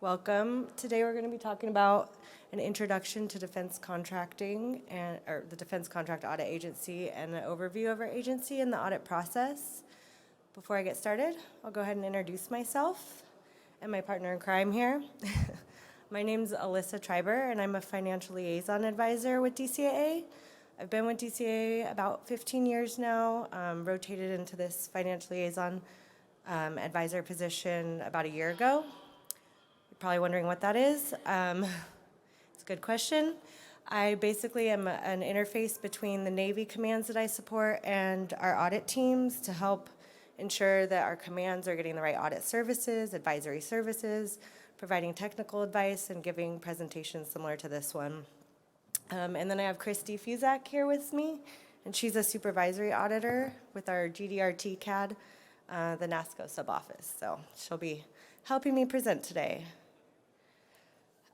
Welcome. Today we're going to be talking about an introduction to defense contracting or the Defense Contract Audit Agency and an overview of our agency and the audit process. Before I get started, I'll go ahead and introduce myself and my partner in crime here. My name's Alyssa Triber, and I'm a financial liaison advisor with DCAA. I've been with DCAA about 15 years now, rotated into this financial liaison advisor position about a year ago. Probably wondering what that is. It's a good question. I basically am an interface between the Navy commands that I support and our audit teams to help ensure that our commands are getting the right audit services, advisory services, providing technical advice, and giving presentations similar to this one. And then I have Christy Fuzak here with me, and she's a supervisory auditor with our GDRT CAD, the NASCO sub-office. So she'll be helping me present today.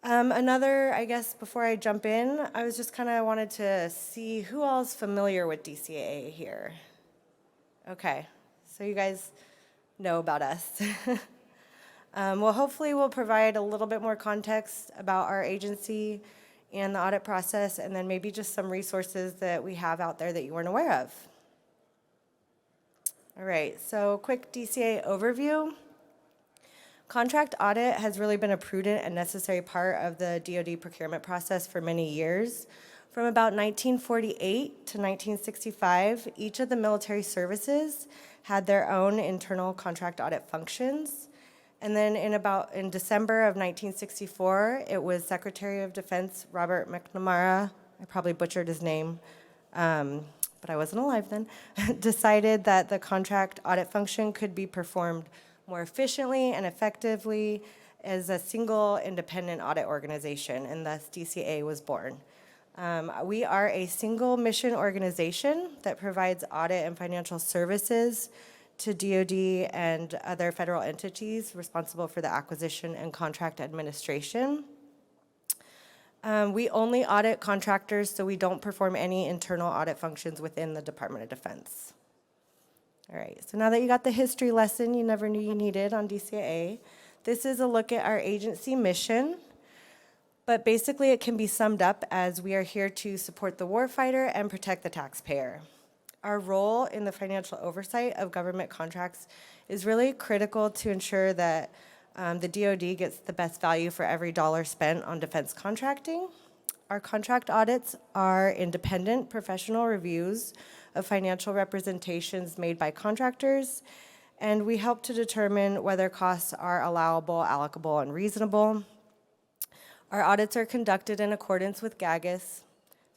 I guess, before I jump in, I was just kind of wanted to see who all's familiar with DCAA here. Okay, so you guys know about us. Well, hopefully we'll provide a little bit more context about our agency and the audit process, and then maybe just some resources that we have out there that you weren't aware of. All right, so quick DCAA overview. Contract audit has really been a prudent and necessary part of the DoD procurement process for many years. From about 1948 to 1965, each of the military services had their own internal contract audit functions. And then in December of 1964, it was Secretary of Defense Robert McNamara, I probably butchered his name, but I wasn't alive then, decided that the contract audit function could be performed more efficiently and effectively as a single independent audit organization, and thus DCAA was born. We are a single mission organization that provides audit and financial services to DoD and other federal entities responsible for the acquisition and contract administration. We only audit contractors, so we don't perform any internal audit functions within the Department of Defense. All right, so now that you got the history lesson you never knew you needed on DCAA, this is a look at our agency mission, but basically it can be summed up as we are here to support the warfighter and protect the taxpayer. Our role in the financial oversight of government contracts is really critical to ensure that the DoD gets the best value for every dollar spent on defense contracting. Our contract audits are independent professional reviews of financial representations made by contractors, and we help to determine whether costs are allowable, allocable, and reasonable. Our audits are conducted in accordance with GAGAS,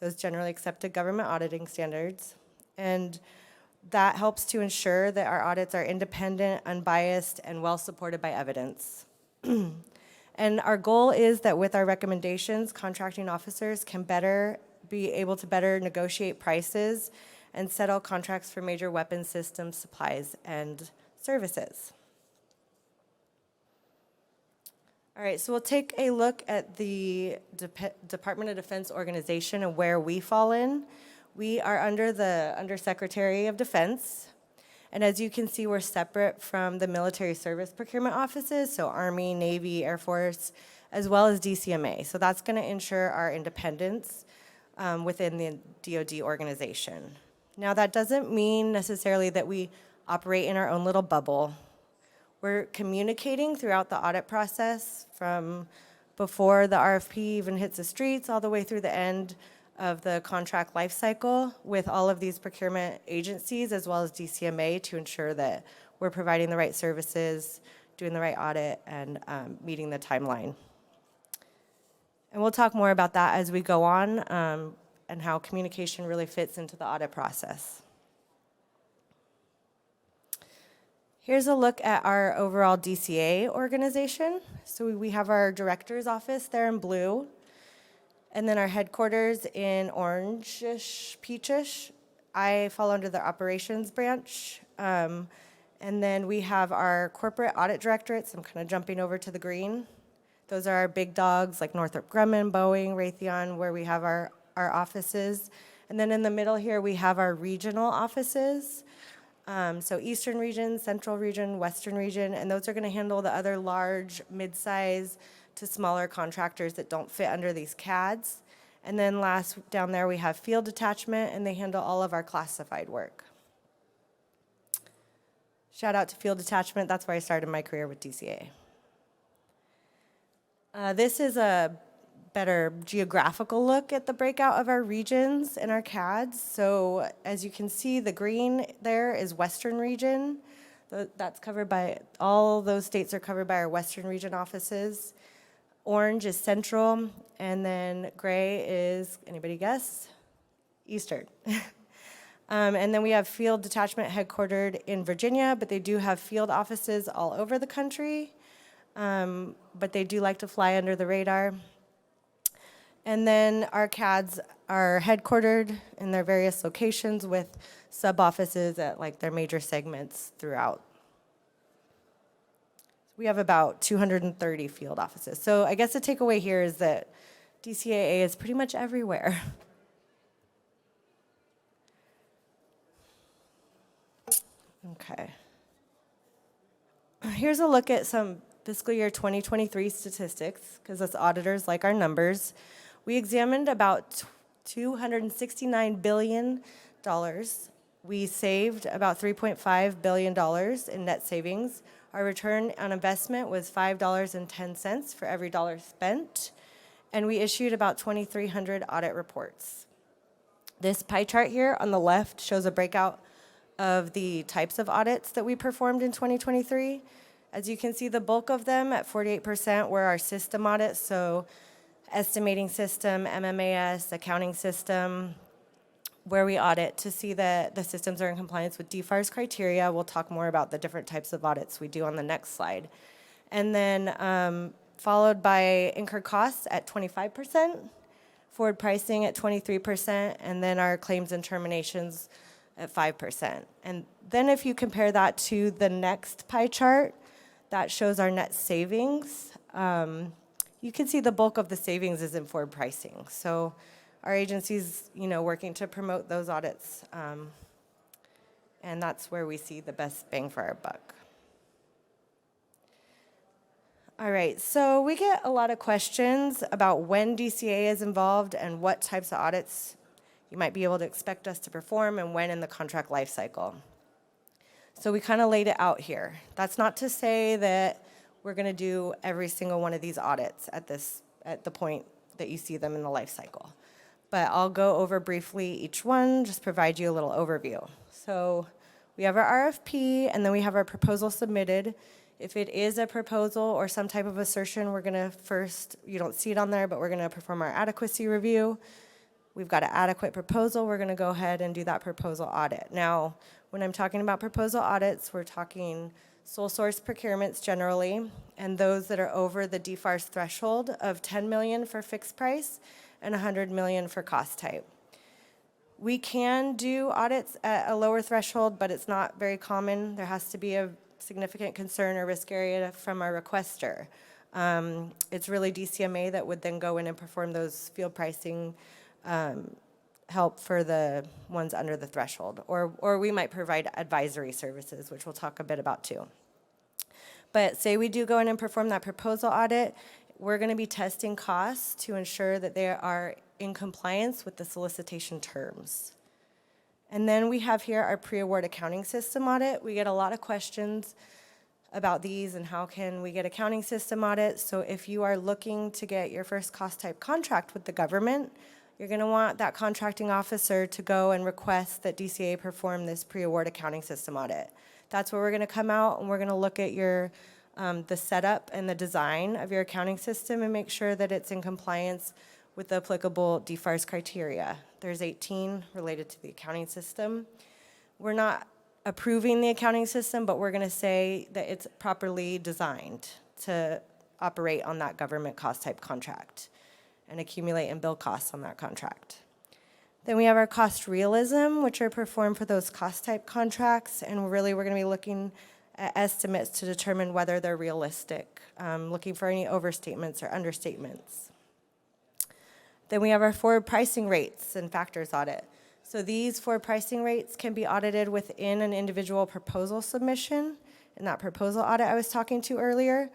those generally accepted government auditing standards, and that helps to ensure that our audits are independent, unbiased, and well supported by evidence. And our goal is that with our recommendations, contracting officers can be able to better negotiate prices and settle contracts for major weapons systems, supplies, and services. All right, so we'll take a look at the Department of Defense organization and where we fall in. We are under the Undersecretary of Defense, and as you can see, we're separate from the military service procurement offices, so Army, Navy, Air Force, as well as DCMA. So that's going to ensure our independence within the DoD organization. Now, that doesn't mean necessarily that we operate in our own little bubble. We're communicating throughout the audit process from before the RFP even hits the streets all the way through the end of the contract life cycle with all of these procurement agencies as well as DCMA to ensure that we're providing the right services, doing the right audit, and meeting the timeline. And we'll talk more about that as we go on and how communication really fits into the audit process. Here's a look at our overall DCA organization. So we have our director's office there in blue, and then our headquarters in orangish, peachish. I fall under the operations branch. And then we have our corporate audit directorates. I'm kind of jumping over to the green. Those are our big dogs like Northrop Grumman, Boeing, Raytheon, where we have our offices. And then in the middle here, we have our regional offices. So Eastern region, Central region, Western region, and those are going to handle the other large, mid-size to smaller contractors that don't fit under these CADs. And then last down there we have field detachment, and they handle all of our classified work. Shout out to field detachment. That's where I started my career with DCAA. This is a better geographical look at the breakout of our regions and our CADs. So as you can see, the green there is Western region. That's covered by, all those states are covered by our Western region offices. Orange is Central, and then gray is, anybody guess? Eastern. And then we have field detachment headquartered in Virginia, but they do have field offices all over the country, but they do like to fly under the radar. And then our CADs are headquartered in their various locations with sub-offices at like their major segments throughout. We have about 230 field offices. So I guess the takeaway here is that DCAA is pretty much everywhere. Okay. Here's a look at some fiscal year 2023 statistics, because us auditors like our numbers. We examined about $269 billion. We saved about $3.5 billion in net savings. Our return on investment was $5.10 for every dollar spent, and we issued about 2,300 audit reports. This pie chart here on the left shows a breakout of the types of audits that we performed in 2023. As you can see, the bulk of them at 48% were our system audits, so estimating system, MMAS, accounting system, where we audit to see that the systems are in compliance with DFARS criteria. We'll talk more about the different types of audits we do on the next slide. And then followed by incurred costs at 25%, forward pricing at 23%, and then our claims and terminations at 5%. And then if you compare that to the next pie chart, that shows our net savings. You can see the bulk of the savings is in forward pricing. So our agency's, working to promote those audits, and that's where we see the best bang for our buck. All right, so we get a lot of questions about when DCAA is involved and what types of audits you might be able to expect us to perform and when in the contract life cycle. So we kind of laid it out here. That's not to say that we're going to do every single one of these audits at the point that you see them in the life cycle. But I'll go over briefly each one, just provide you a little overview. So we have our RFP, and then we have our proposal submitted. If it is a proposal or some type of assertion, we're going to first, you don't see it on there, but we're going to perform our adequacy review. We've got an adequate proposal. We're going to go ahead and do that proposal audit. Now, when I'm talking about proposal audits, we're talking sole source procurements generally, and those that are over the DFARS threshold of $10 million for fixed price and $100 million for cost type. We can do audits at a lower threshold, but it's not very common. There has to be a significant concern or risk area from our requester. It's really DCMA that would then go in and perform those field pricing help for the ones under the threshold. Or we might provide advisory services, which we'll talk a bit about too. But say we do go in and perform that proposal audit, we're going to be testing costs to ensure that they are in compliance with the solicitation terms. And then we have here our pre-award accounting system audit. We get a lot of questions about these and how can we get accounting system audits. So if you are looking to get your first cost type contract with the government, you're going to want that contracting officer to go and request that DCAA perform this pre-award accounting system audit. That's where we're going to come out and we're going to look at your the setup and the design of your accounting system and make sure that it's in compliance with the applicable DFARS criteria. There's 18 related to the accounting system. We're not approving the accounting system, but we're going to say that it's properly designed to operate on that government cost type contract and accumulate and bill costs on that contract. Then we have our cost realism, which are performed for those cost type contracts, and really we're going to be looking at estimates to determine whether they're realistic, looking for any overstatements or understatements. Then we have our forward pricing rates and factors audit. So these forward pricing rates can be audited within an individual proposal submission in that proposal audit I was talking to earlier,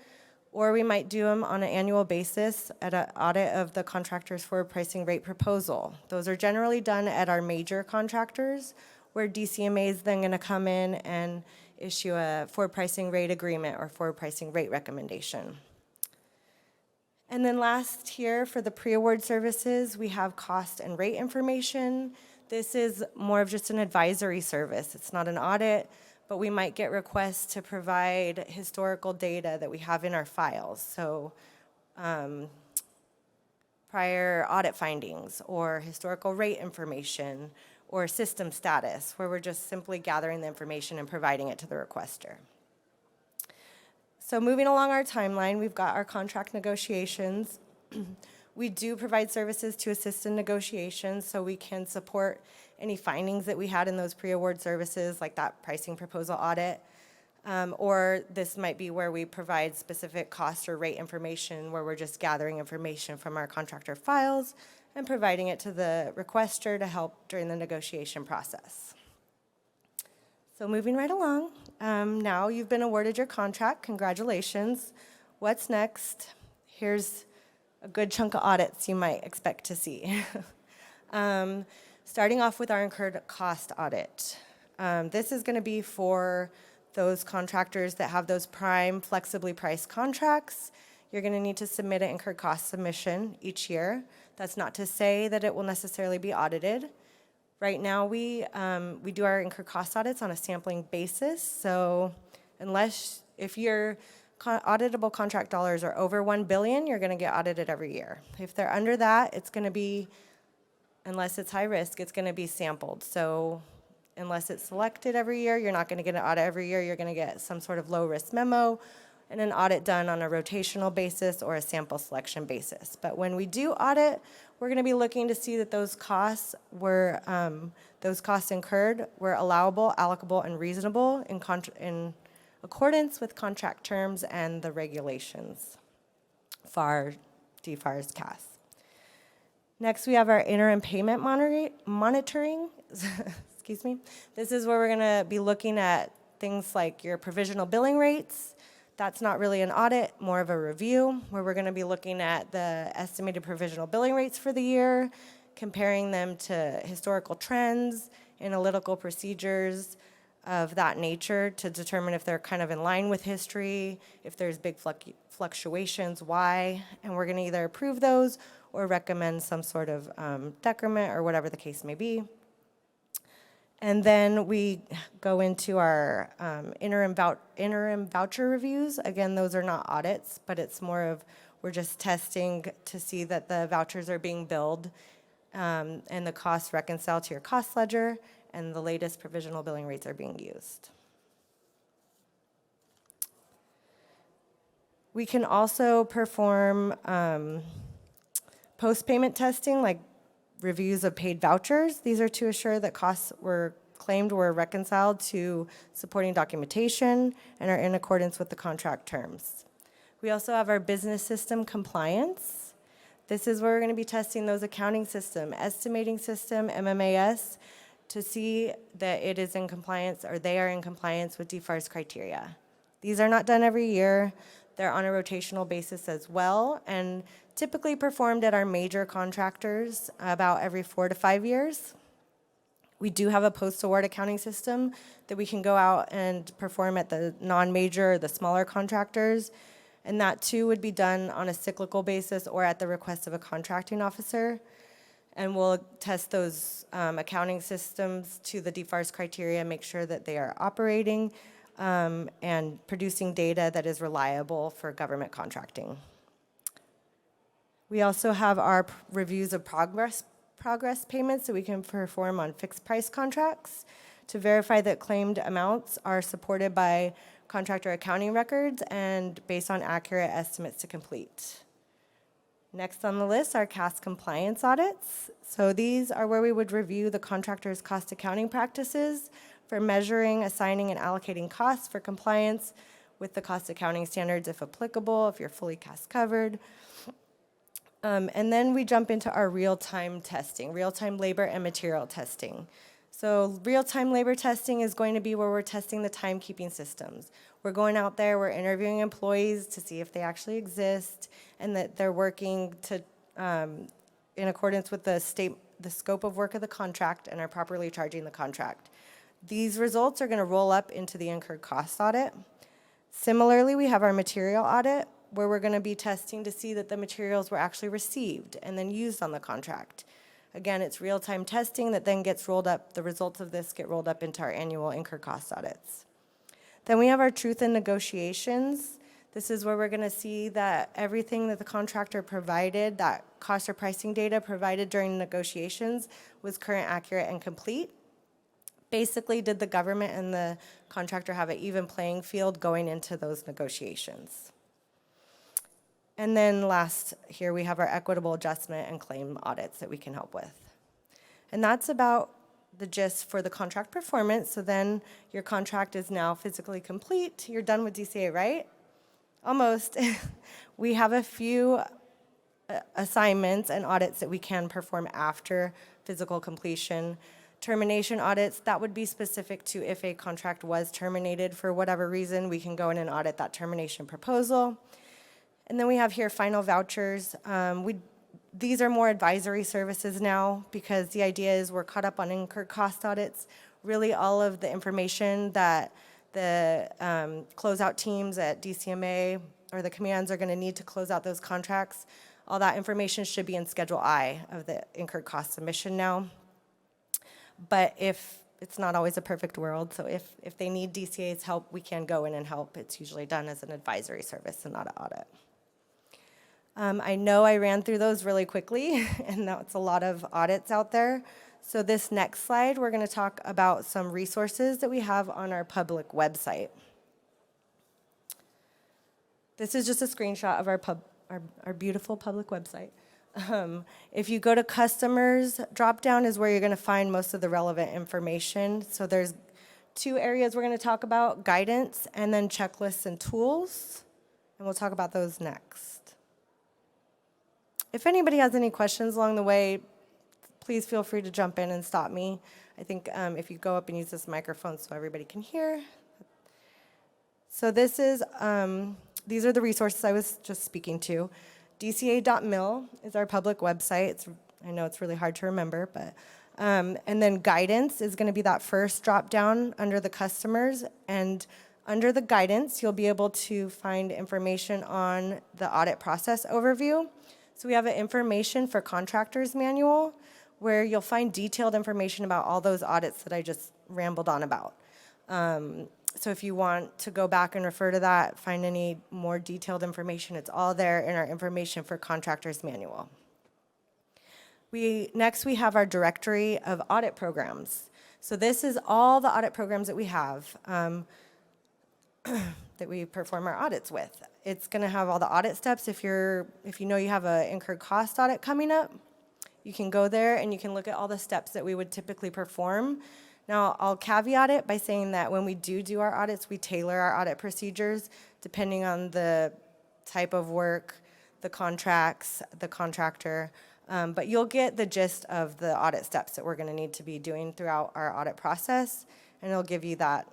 Or we might do them on an annual basis at an audit of the contractor's forward pricing rate proposal. Those are generally done at our major contractors, where DCMA is then going to come in and issue a forward pricing rate agreement or forward pricing rate recommendation. And then last here, for the pre-award services, we have cost and rate information. This is more of just an advisory service. It's not an audit, but we might get requests to provide historical data that we have in our files. So prior audit findings or historical rate information or system status, where we're just simply gathering the information and providing it to the requester. So moving along our timeline, we've got our contract negotiations. We do provide services to assist in negotiations, so we can support any findings that we had in those pre-award services, like that pricing proposal audit. Or this might be where we provide specific cost or rate information, where we're just gathering information from our contractor files and providing it to the requester to help during the negotiation process. So moving right along, now you've been awarded your contract. Congratulations. What's next? Here's a good chunk of audits you might expect to see. Starting off with our incurred cost audit. This is going to be for those contractors that have those prime flexibly priced contracts. You're going to need to submit an incurred cost submission each year. That's not to say that it will necessarily be audited. Right now, we do our incurred cost audits on a sampling basis. So if your auditable contract dollars are over $1 billion, you're going to get audited every year. If they're under that, it's going to be, unless it's high risk, it's going to be sampled. So unless it's selected every year, you're not going to get an audit every year. You're going to get some sort of low risk memo and an audit done on a rotational basis or a sample selection basis. But when we do audit, we're going to be looking to see that those costs incurred were allowable, allocable, and reasonable in accordance with contract terms and the regulations FAR, DFARS, CAS. Next, we have our interim payment monitoring. Excuse me. This is where we're going to be looking at things like your provisional billing rates. That's not really an audit, more of a review, where we're going to be looking at the estimated provisional billing rates for the year, comparing them to historical trends, analytical procedures of that nature to determine if they're kind of in line with history, if there's big fluctuations, why, and we're going to either approve those or recommend some sort of decrement or whatever the case may be. And then we go into our interim voucher reviews. Again, those are not audits, but it's more of we're just testing to see that the vouchers are being billed and the costs reconcile to your cost ledger and the latest provisional billing rates are being used. We can also perform post-payment testing, like reviews of paid vouchers. These are to assure that costs were claimed were reconciled to supporting documentation and are in accordance with the contract terms. We also have our business system compliance. This is where we're going to be testing those accounting system, estimating system, MMAS, to see that it is in compliance or they are in compliance with DFARS criteria. These are not done every year. They're on a rotational basis as well, and typically performed at our major contractors about every 4 to 5 years. We do have a post-award accounting system that we can go out and perform at the non-major, the smaller contractors, and that too would be done on a cyclical basis or at the request of a contracting officer. And we'll test those accounting systems to the DFARS criteria, make sure that they are operating and producing data that is reliable for government contracting. We also have our reviews of progress payments that we can perform on fixed price contracts to verify that claimed amounts are supported by contractor accounting records and based on accurate estimates to complete. Next on the list are CAS compliance audits. So these are where we would review the contractor's cost accounting practices for measuring, assigning, and allocating costs for compliance with the cost accounting standards if applicable, if you're fully CAS covered. And then we jump into our real-time testing, real-time labor and material testing. So real-time labor testing is going to be where we're testing the timekeeping systems. We're going out there, we're interviewing employees to see if they actually exist and that they're working to in accordance with the scope of work of the contract and are properly charging the contract. These results are going to roll up into the incurred cost audit. Similarly, we have our material audit, where we're going to be testing to see that the materials were actually received and then used on the contract. Again, it's real-time testing that then gets rolled up. The results of this get rolled up into our annual incurred cost audits. Then we have our truth in negotiations. This is where we're going to see that everything that the contractor provided, that cost or pricing data provided during negotiations, was current, accurate, and complete. Basically, did the government and the contractor have an even playing field going into those negotiations? And then last, here we have our equitable adjustment and claim audits that we can help with. And that's about the gist for the contract performance. So then your contract is now physically complete. You're done with DCAA, right? Almost. We have a few assignments and audits that we can perform after physical completion. Termination audits, that would be specific to if a contract was terminated for whatever reason, we can go in and audit that termination proposal. And then we have here final vouchers. These are more advisory services now because the idea is we're caught up on incurred cost audits. Really all of the information that the closeout teams at DCMA or the commands are going to need to close out those contracts, all that information should be in Schedule I of the incurred cost submission now. But if it's not always a perfect world, so if they need DCA's help, we can go in and help. It's usually done as an advisory service and not an audit. I know I ran through those really quickly, and that's a lot of audits out there. So this next slide, we're going to talk about some resources that we have on our public website. This is just a screenshot of our beautiful public website. If you go to customers, drop-down is where you're going to find most of the relevant information. So there's two areas we're going to talk about, guidance and then checklists and tools. And we'll talk about those next. If anybody has any questions along the way, please feel free to jump in and stop me. I think if you go up and use this microphone so everybody can hear. So this is, these are the resources I was just speaking to. DCA.mil is our public website. I know it's really hard to remember, but and then guidance is going to be that first drop down under the customers, and under the guidance you'll be able to find information on the audit process overview. So we have an information for contractors manual where you'll find detailed information about all those audits that I just rambled on about. So if you want to go back and refer to that, find any more detailed information, it's all there in our information for contractors manual. Next we have our directory of audit programs. So this is all the audit programs that we have that we perform our audits with. It's going to have all the audit steps. If you know you have an incurred cost audit coming up, you can go there and you can look at all the steps that we would typically perform. Now, I'll caveat it by saying that when we do our audits, we tailor our audit procedures depending on the type of work, the contracts, the contractor. But you'll get the gist of the audit steps that we're going to need to be doing throughout our audit process, and it'll give you that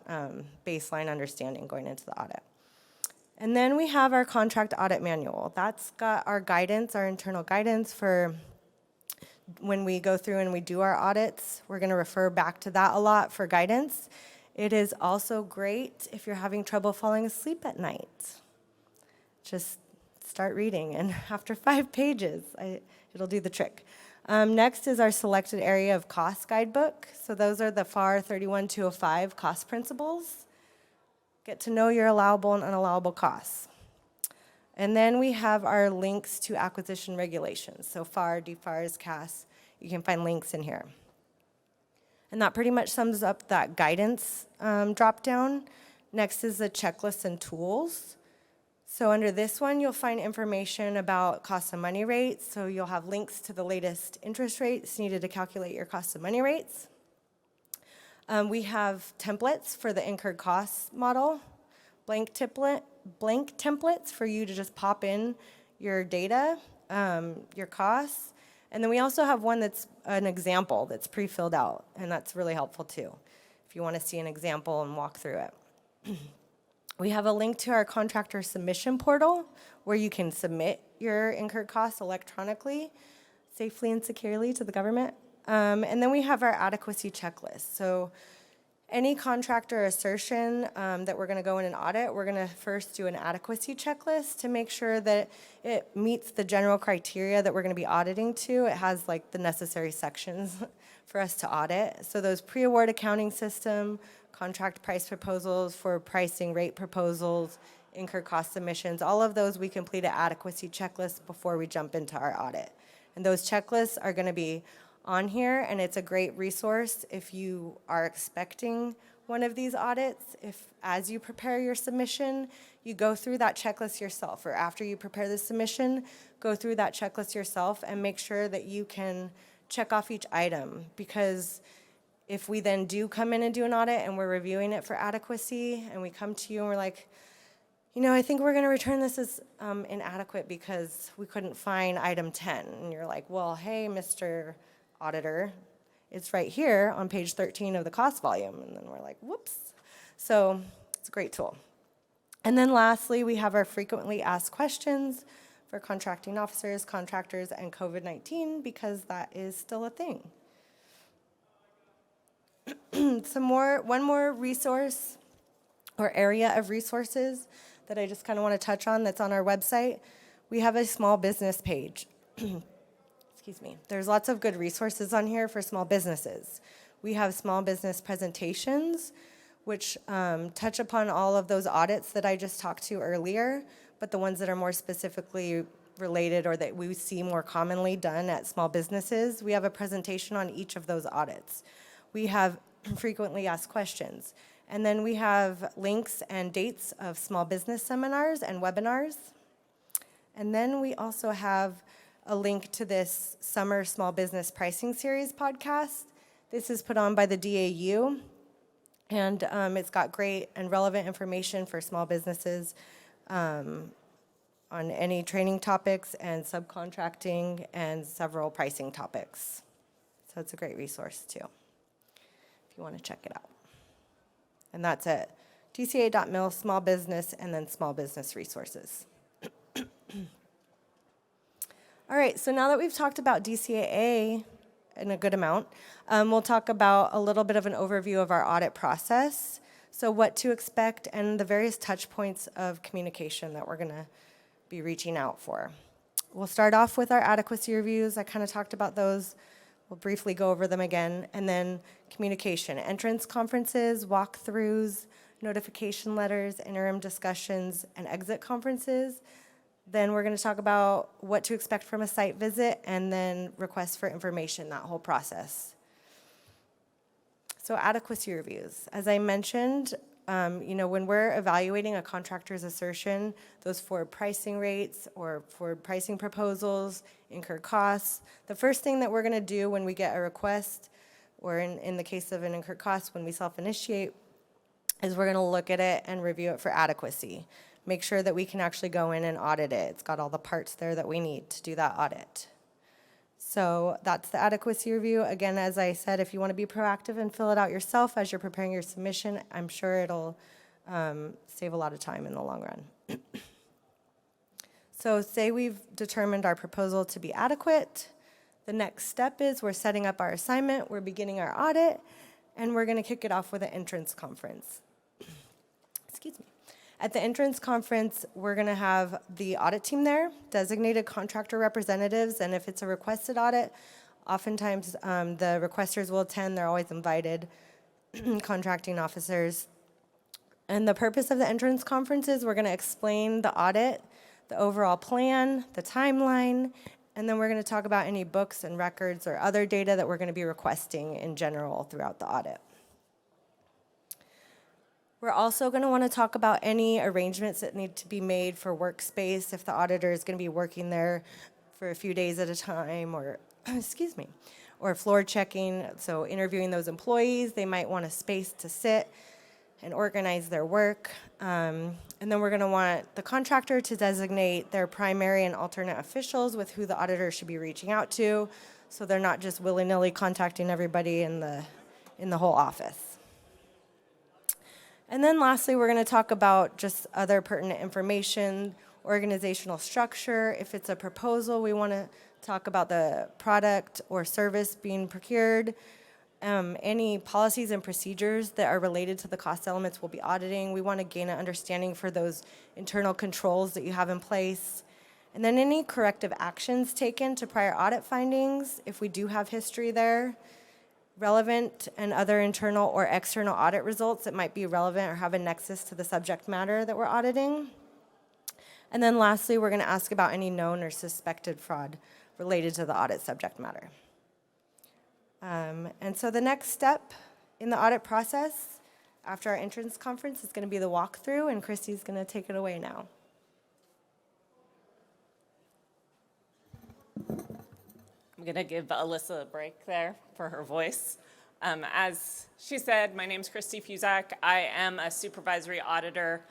baseline understanding going into the audit. And then we have our contract audit manual. That's got our guidance, our internal guidance for when we go through and we do our audits. We're going to refer back to that a lot for guidance. It is also great if you're having trouble falling asleep at night. Just start reading, and after 5 pages, it'll do the trick. Next is our selected area of cost guidebook. So those are the FAR 31205 cost principles. Get to know your allowable and unallowable costs. And then we have our links to acquisition regulations. So FAR, DFARS, CAS, you can find links in here. And that pretty much sums up that guidance drop-down. Next is the checklists and tools. So under this one, you'll find information about cost of money rates. So you'll have links to the latest interest rates needed to calculate your cost of money rates. We have templates for the incurred costs model, blank templates for you to just pop in your data, your costs. And then we also have one that's an example that's pre-filled out, and that's really helpful too, if you want to see an example and walk through it. We have a link to our contractor submission portal where you can submit your incurred costs electronically, safely and securely to the government. And then we have our adequacy checklist. So any contractor assertion that we're going to go in and audit, we're going to first do an adequacy checklist to make sure that it meets the general criteria that we're going to be auditing to. It has like the necessary sections for us to audit. So those pre-award accounting system, contract price proposals for pricing rate proposals, incurred cost submissions, all of those we complete an adequacy checklist before we jump into our audit. And those checklists are going to be on here, and it's a great resource if you are expecting one of these audits. If as you prepare your submission, you go through that checklist yourself, or after you prepare the submission, go through that checklist yourself and make sure that you can check off each item, because if we then do come in and do an audit and we're reviewing it for adequacy and we come to you and we're like, I think we're going to return this as inadequate because we couldn't find item 10. And you're like, well, hey, Mr. Auditor, it's right here on page 13 of the cost volume. And then we're like, whoops. So it's a great tool. And then lastly, we have our frequently asked questions for contracting officers, contractors, and COVID-19, because that is still a thing. One more resource or area of resources that I just kind of want to touch on that's on our website. We have a small business page. Excuse me. There's lots of good resources on here for small businesses. We have small business presentations, which touch upon all of those audits that I just talked to earlier, but the ones that are more specifically related or that we see more commonly done at small businesses, we have a presentation on each of those audits. We have frequently asked questions. And then we have links and dates of small business seminars and webinars. And then we also have a link to this Summer Small Business Pricing Series podcast. This is put on by the DAU, and it's got great and relevant information for small businesses on any training topics and subcontracting and several pricing topics. So it's a great resource too, if you want to check it out. And that's at dca.mil, small business, and then small business resources. All right, so now that we've talked about DCAA in a good amount, we'll talk about a little bit of an overview of our audit process. So what to expect and the various touch points of communication that we're gonna be reaching out for. We'll start off with our adequacy reviews. I kind of talked about those. We'll briefly go over them again. And then communication, entrance conferences, walkthroughs, notification letters, interim discussions, and exit conferences. Then we're going to talk about what to expect from a site visit, and then requests for information, that whole process. So adequacy reviews. As I mentioned, when we're evaluating a contractor's assertion, those for pricing rates or for pricing proposals, incurred costs, the first thing that we're going to do when we get a request, or in the case of an incurred cost, when we self-initiate, is we're going to look at it and review it for adequacy. Make sure that we can actually go in and audit it. It's got all the parts there that we need to do that audit. So that's the adequacy review. Again, as I said, if you want to be proactive and fill it out yourself as you're preparing your submission, I'm sure it'll save a lot of time in the long run. So say we've determined our proposal to be adequate. The next step is we're setting up our assignment, we're beginning our audit, and we're going to kick it off with an entrance conference. Excuse me. At the entrance conference, we're going to have the audit team there, designated contractor representatives, and if it's a requested audit, oftentimes the requesters will attend. They're always invited, contracting officers. And the purpose of the entrance conference is we're going to explain the audit, the overall plan, the timeline, and then we're going to talk about any books and records or other data that we're going to be requesting in general throughout the audit. We're also going to want to talk about any arrangements that need to be made for workspace if the auditor is going to be working there for a few days at a time, or or floor checking, so interviewing those employees. They might want a space to sit and organize their work. And then we're going to want the contractor to designate their primary and alternate officials with who the auditor should be reaching out to, so they're not just willy-nilly contacting everybody in the whole office. And then lastly, we're going to talk about just other pertinent information, organizational structure. If it's a proposal, we want to talk about the product or service being procured. Any policies and procedures that are related to the cost elements we'll be auditing. We want to gain an understanding for those internal controls that you have in place. And then any corrective actions taken to prior audit findings, if we do have history there. Relevant and other internal or external audit results that might be relevant or have a nexus to the subject matter that we're auditing. And then lastly, we're going to ask about any known or suspected fraud related to the audit subject matter. And so the next step in the audit process after our entrance conference is going to be the walkthrough, and Christy's going to take it away now. I'm going to give Alyssa a break there for her voice. As she said, my name's Christy Fuzak. I am a supervisory auditor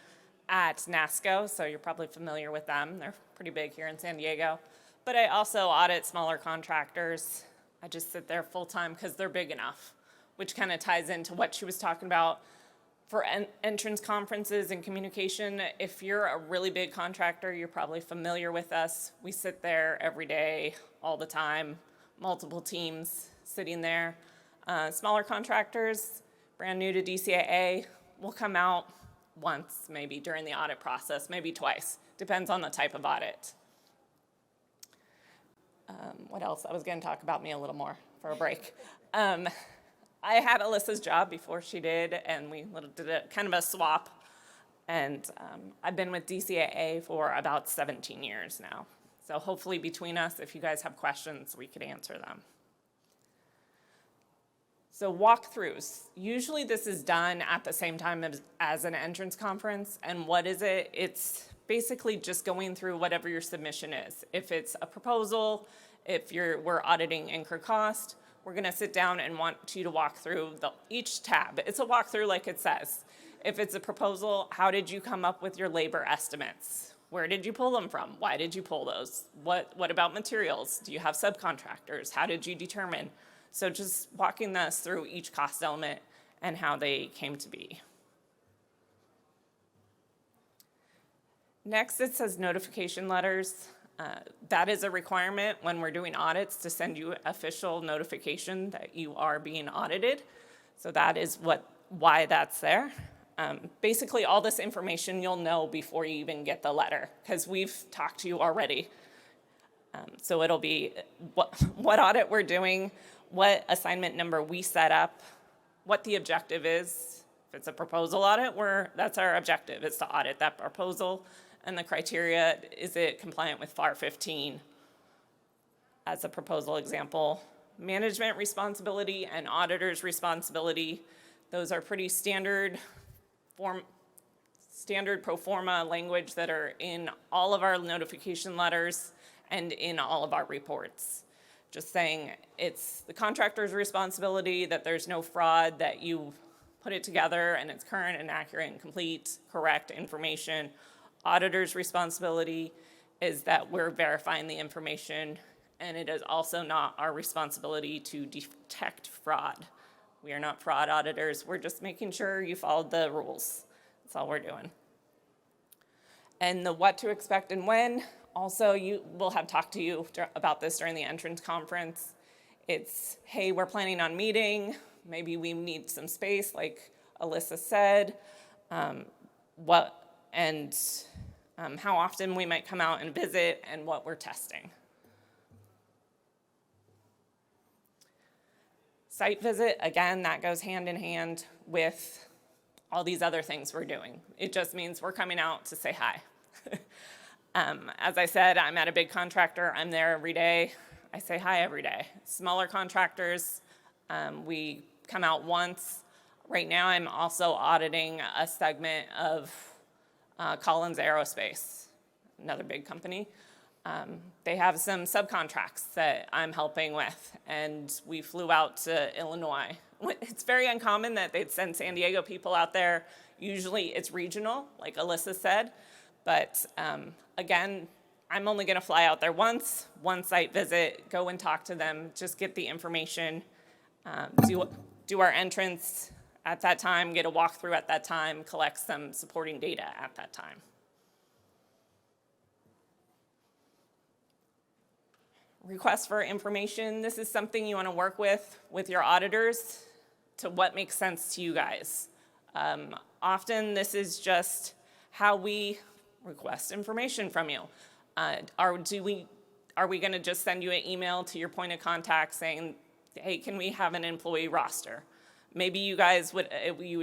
at NASCO, so you're probably familiar with them. They're pretty big here in San Diego. But I also audit smaller contractors. I just sit there full-time because they're big enough, which kind of ties into what she was talking about for entrance conferences and communication. If you're a really big contractor, you're probably familiar with us. We sit there every day, all the time, multiple teams sitting there. Smaller contractors, brand new to DCAA, will come out once maybe during the audit process, maybe twice. Depends on the type of audit. What else? I was going to talk about me a little more for a break. I had Alyssa's job before she did, and we did a kind of a swap. And I've been with DCAA for about 17 years now. So hopefully between us, if you guys have questions, we could answer them. So walkthroughs. Usually this is done at the same time as an entrance conference. And what is it? It's basically just going through whatever your submission is. If it's a proposal, if we're auditing incur cost, we're going to sit down and want you to walk through each tab. It's a walkthrough like it says. If it's a proposal, how did you come up with your labor estimates? Where did you pull them from? Why did you pull those? What about materials? Do you have subcontractors? How did you determine? So just walking us through each cost element and how they came to be. Next, it says notification letters. That is a requirement when we're doing audits to send you official notification that you are being audited. So that is why that's there. Basically, all this information you'll know before you even get the letter, because we've talked to you already. So it'll be what audit we're doing, what assignment number we set up, what the objective is. If it's a proposal audit, that's our objective, is to audit that proposal. And the criteria, is it compliant with FAR 15 as a proposal example? Management responsibility and auditor's responsibility, those are pretty standard pro forma language that are in all of our notification letters and in all of our reports. Just saying it's the contractor's responsibility, that there's no fraud, that you put it together and it's current and accurate and complete, correct information. Auditor's responsibility is that we're verifying the information, and it is also not our responsibility to detect fraud. We are not fraud auditors. We're just making sure you followed the rules. That's all we're doing. And the what to expect and when, also we'll have talked to you about this during the entrance conference. It's, hey, we're planning on meeting. Maybe we need some space, like Alyssa said. How often we might come out and visit, and what we're testing. Site visit, again, that goes hand in hand with all these other things we're doing. It just means we're coming out to say hi. As I said, I'm at a big contractor. I'm there every day. I say hi every day. Smaller contractors, we come out once. Right now, I'm also auditing a segment of Collins Aerospace, another big company. They have some subcontracts that I'm helping with, and we flew out to Illinois it's very uncommon that they'd send San Diego people out there. Usually it's regional, like Alyssa said. But again, I'm only going to fly out there once, one site visit, go and talk to them, just get the information, do our entrance at that time, get a walkthrough at that time, collect some supporting data at that time. Request for information. This is something you want to work with your auditors to what makes sense to you guys. Often this is just how we request information from you. Are we going to just send you an email to your point of contact saying, hey, can we have an employee roster? Maybe you guys would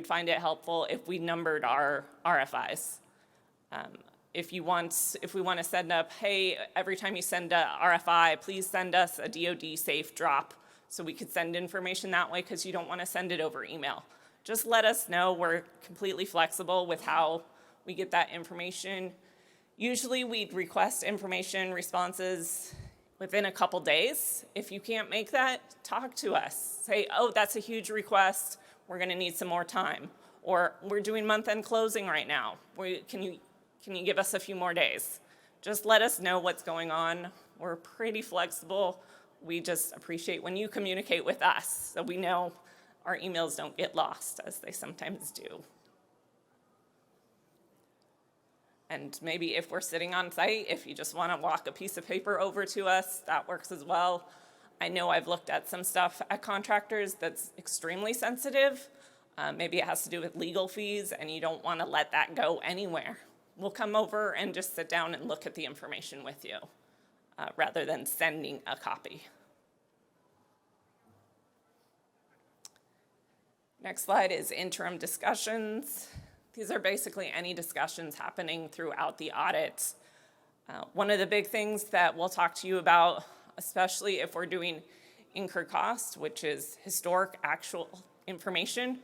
find it helpful if we numbered our RFIs. If we want to send up, hey, every time you send a RFI, please send us a DoD safe drop so we could send information that way because you don't want to send it over email. Just let us know. We're completely flexible with how we get that information. Usually we'd request information responses within a couple days. If you can't make that, talk to us. Say, oh, that's a huge request. We're going to need some more time. Or we're doing month-end closing right now. Can you give us a few more days? Just let us know what's going on. We're pretty flexible. We just appreciate when you communicate with us so we know our emails don't get lost, as they sometimes do. And maybe if we're sitting on site, if you just want to walk a piece of paper over to us, that works as well. I know I've looked at some stuff at contractors that's extremely sensitive. Maybe it has to do with legal fees, and you don't want to let that go anywhere. We'll come over and just sit down and look at the information with you, rather than sending a copy. Next slide is interim discussions. These are basically any discussions happening throughout the audit. One of the big things that we'll talk to you about, especially if we're doing incur cost, which is historic actual information,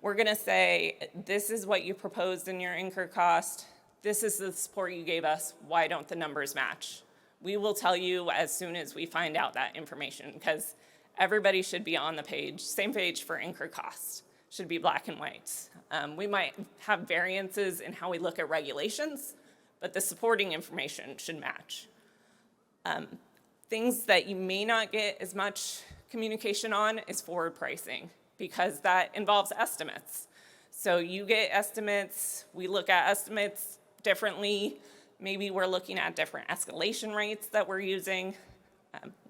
we're gonna say, this is what you proposed in your incur cost. This is the support you gave us. Why don't the numbers match? We will tell you as soon as we find out that information, because everybody should be on the page, same page for incur cost. Should be black and white. We might have variances in how we look at regulations, but the supporting information should match. Things that you may not get as much communication on is forward pricing, because that involves estimates. So you get estimates, we look at estimates differently. Maybe we're looking at different escalation rates that we're using.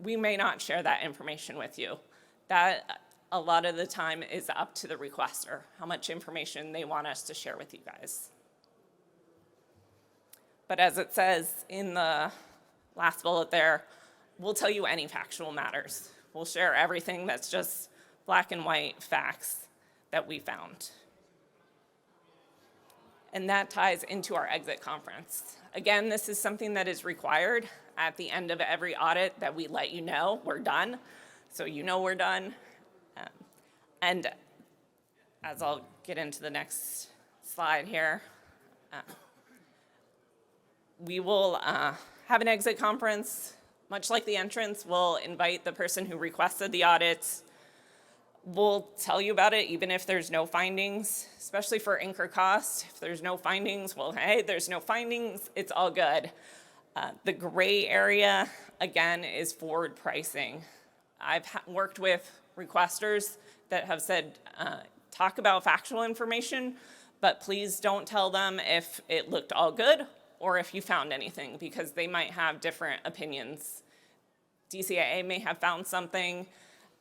We may not share that information with you. That, a lot of the time, is up to the requester, how much information they want us to share with you guys. But as it says in the last bullet there, we'll tell you any factual matters. We'll share everything that's just black and white facts that we found. And that ties into our exit conference. Again, this is something that is required at the end of every audit, that we let you know we're done, so you know we're done. And as I'll get into the next slide here, we will have an exit conference. Much like the entrance, we'll invite the person who requested the audit. We'll tell you about it even if there's no findings, especially for incur cost. If there's no findings, well, hey, there's no findings, it's all good. The gray area, again, is forward pricing. I've worked with requesters that have said, talk about factual information, but please don't tell them if it looked all good or if you found anything, because they might have different opinions. DCAA may have found something,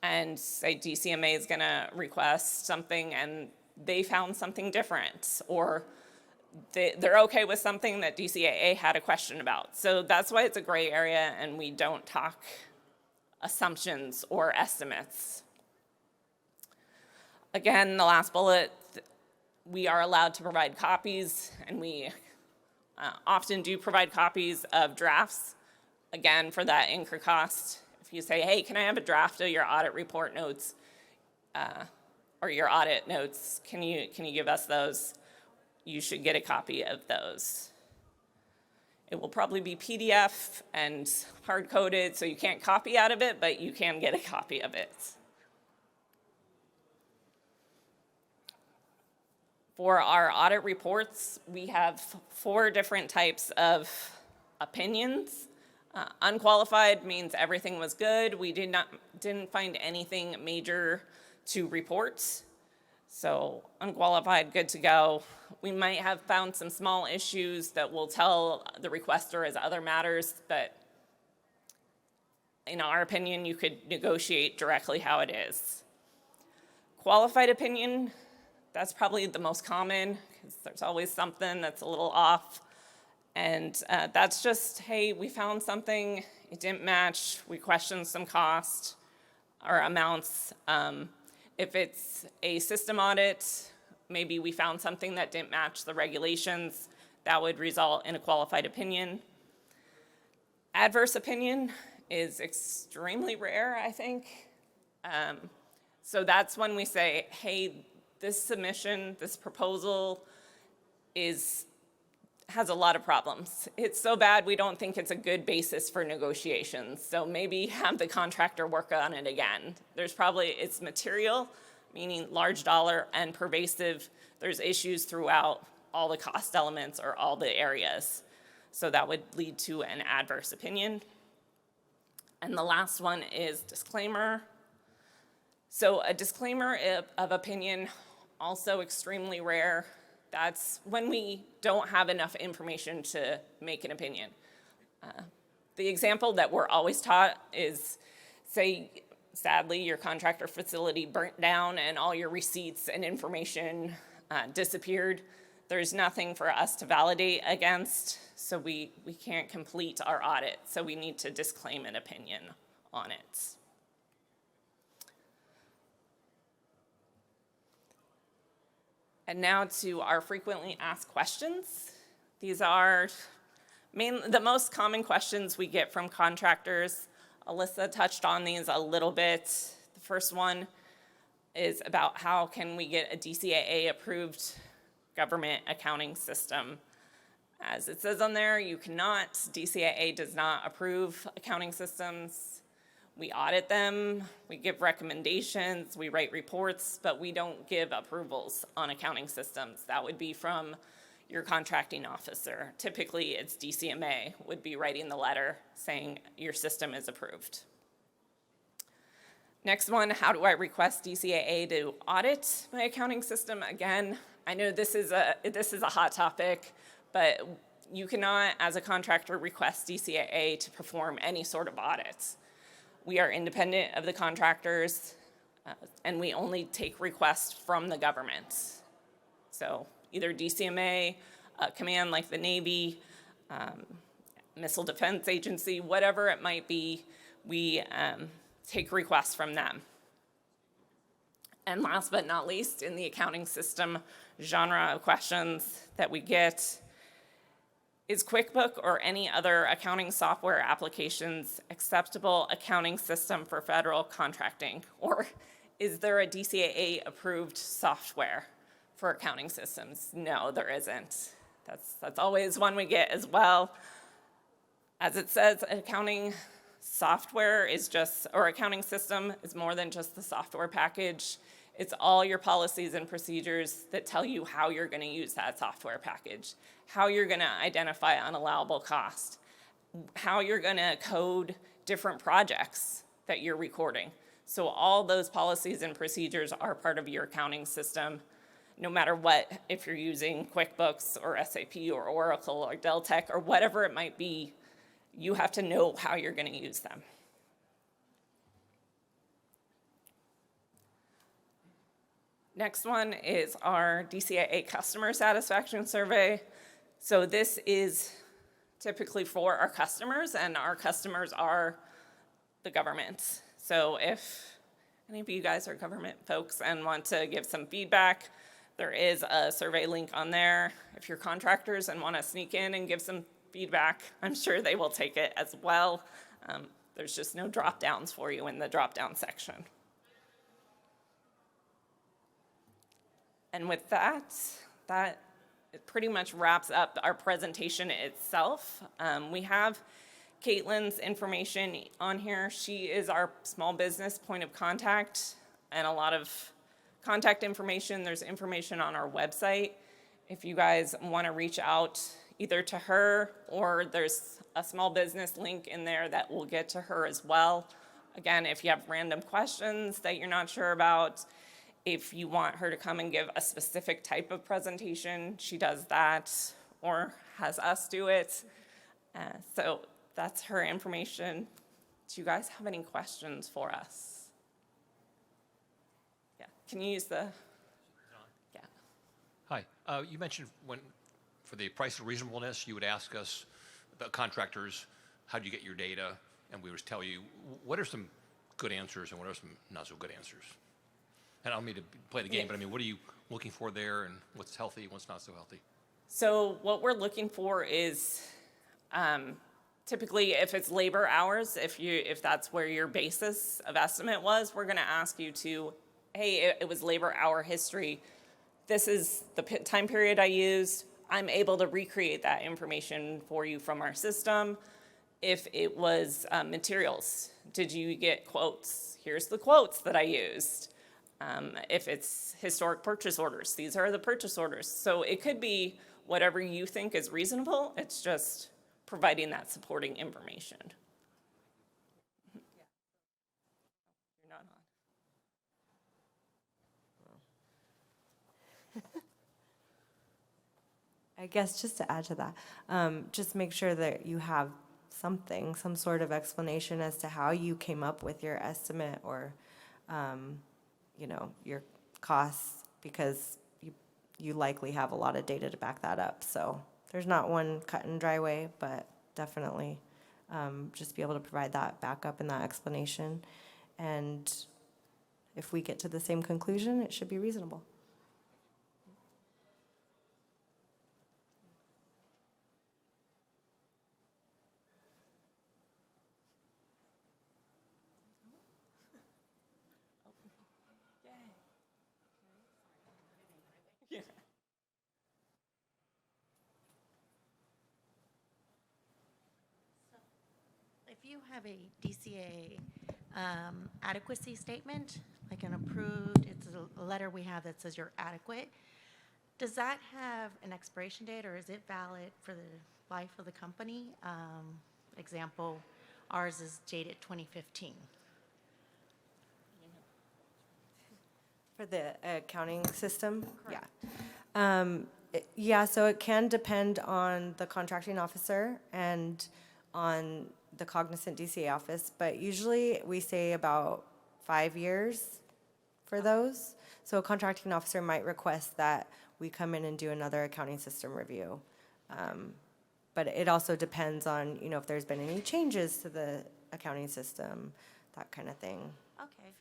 and say DCMA is gonna request something and they found something different, or they're okay with something that DCAA had a question about. So that's why it's a gray area, and we don't talk assumptions or estimates. Again, the last bullet, we are allowed to provide copies, and we often do provide copies of drafts, again, for that incur cost. If you say, hey, can I have a draft of your audit report notes or your audit notes, can you give us those? You should get a copy of those. It will probably be PDF and hard-coded, so you can't copy out of it, but you can get a copy of it. For our audit reports, we have 4 different types of opinions. Unqualified means everything was good. We didn't find anything major to report. So unqualified, good to go. We might have found some small issues that we'll tell the requester as other matters, but in our opinion, you could negotiate directly how it is. Qualified opinion, that's probably the most common, because there's always something that's a little off. And that's just, hey, we found something, it didn't match, we questioned some cost or amounts. If it's a system audit, maybe we found something that didn't match the regulations, that would result in a qualified opinion. Adverse opinion is extremely rare, I think. So that's when we say, hey, this submission, this proposal has a lot of problems. It's so bad we don't think it's a good basis for negotiations. So maybe have the contractor work on it again. It's material, meaning large dollar, and pervasive. There's issues throughout all the cost elements or all the areas. So that would lead to an adverse opinion. And the last one is disclaimer. So a disclaimer of opinion, also extremely rare. That's when we don't have enough information to make an opinion. The example that we're always taught is, say, sadly, your contractor facility burnt down and all your receipts and information disappeared. There's nothing for us to validate against, so we can't complete our audit. So we need to disclaim an opinion on it. And now to our frequently asked questions. These are the most common questions we get from contractors. Alyssa touched on these a little bit. The first one is about how can we get a DCAA approved government accounting system. As it says on there, you cannot. DCAA does not approve accounting systems. We audit them, we give recommendations, we write reports, but we don't give approvals on accounting systems. That would be from your contracting officer. Typically, it's DCMA would be writing the letter saying your system is approved. Next one, how do I request DCAA to audit my accounting system? Again, I know this is a hot topic, but you cannot, as a contractor, request DCAA to perform any sort of audits. We are independent of the contractors, and we only take requests from the government. So either DCMA, command like the Navy, Missile Defense Agency, whatever it might be, we take requests from them. And last but not least, in the accounting system genre of questions that we get, is QuickBook or any other accounting software applications acceptable accounting system for federal contracting? Or is there a DCAA approved software for accounting systems? No, there isn't. That's always one we get as well. As it says, accounting software is just, or accounting system is more than just the software package. It's all your policies and procedures that tell you how you're going to use that software package, how you're going to identify unallowable cost, how you're going to code different projects that you're recording. So all those policies and procedures are part of your accounting system, no matter what, if you're using QuickBooks or SAP or Oracle or Deltek or whatever it might be, you have to know how you're going to use them. Next one is our DCAA customer satisfaction survey. So this is typically for our customers, and our customers are the government. So if any of you guys are government folks and want to give some feedback, there is a survey link on there. If you're contractors and want to sneak in and give some feedback, I'm sure they will take it as well. There's just no drop downs for you in the drop down section. And with that it pretty much wraps up our presentation itself. We have Caitlin's information on here. She is our small business point of contact, and a lot of contact information, there's information on our website. If you guys want to reach out either to her, or there's a small business link in there that will get to her as well. Again, if you have random questions that you're not sure about, if you want her to come and give a specific type of presentation, she does that, or has us do it. So that's her information. Do you guys have any questions for us? Yeah, can you use the, yeah. Hi. You mentioned for the price of reasonableness, you would ask us about contractors, how do you get your data? And we would tell you, what are some good answers and what are some not so good answers? And I don't mean to play the game, but I mean, what are you looking for there and what's healthy, what's not so healthy? So what we're looking for is typically if it's labor hours, if that's where your basis of estimate was, we're going to ask you to, hey, it was labor hour history. This is the time period I used. I'm able to recreate that information for you from our system. If it was materials, did you get quotes? Here's the quotes that I used. If it's historic purchase orders, these are the purchase orders. So it could be whatever you think is reasonable. It's just providing that supporting information. You're not on. I guess just to add to that, just make sure that you have some sort of explanation as to how you came up with your estimate or, your costs, because you likely have a lot of data to back that up. So there's not one cut and dry way, but definitely just be able to provide that backup and that explanation. And if we get to the same conclusion, it should be reasonable. If you have a DCAA adequacy statement, like an approved, it's a letter we have that says you're adequate, does that have an expiration date or is it valid for the life of the company? Example, ours is dated 2015. For the accounting system? Yeah. Yeah, so it can depend on the contracting officer and on the cognizant DCA office, but usually we say about 5 years for those. So a contracting officer might request that we come in and do another accounting system review. But it also depends on, if there's been any changes to the accounting system, that kind of thing. Okay.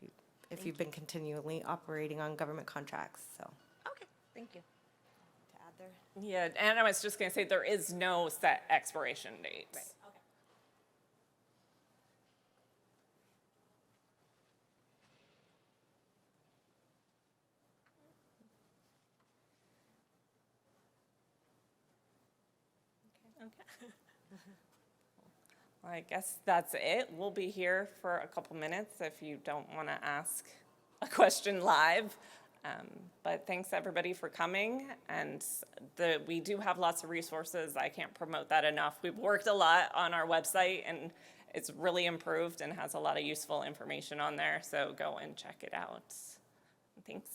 If you've been continually operating on government contracts, so. Okay, thank you. To add there? Yeah, and I was just going to say there is no set expiration date. Right. Okay. Well, I guess that's it. We'll be here for a couple minutes if you don't want to ask a question live. But thanks everybody for coming. And we do have lots of resources. I can't promote that enough. We've worked a lot on our website and it's really improved and has a lot of useful information on there. So go and check it out. Thanks.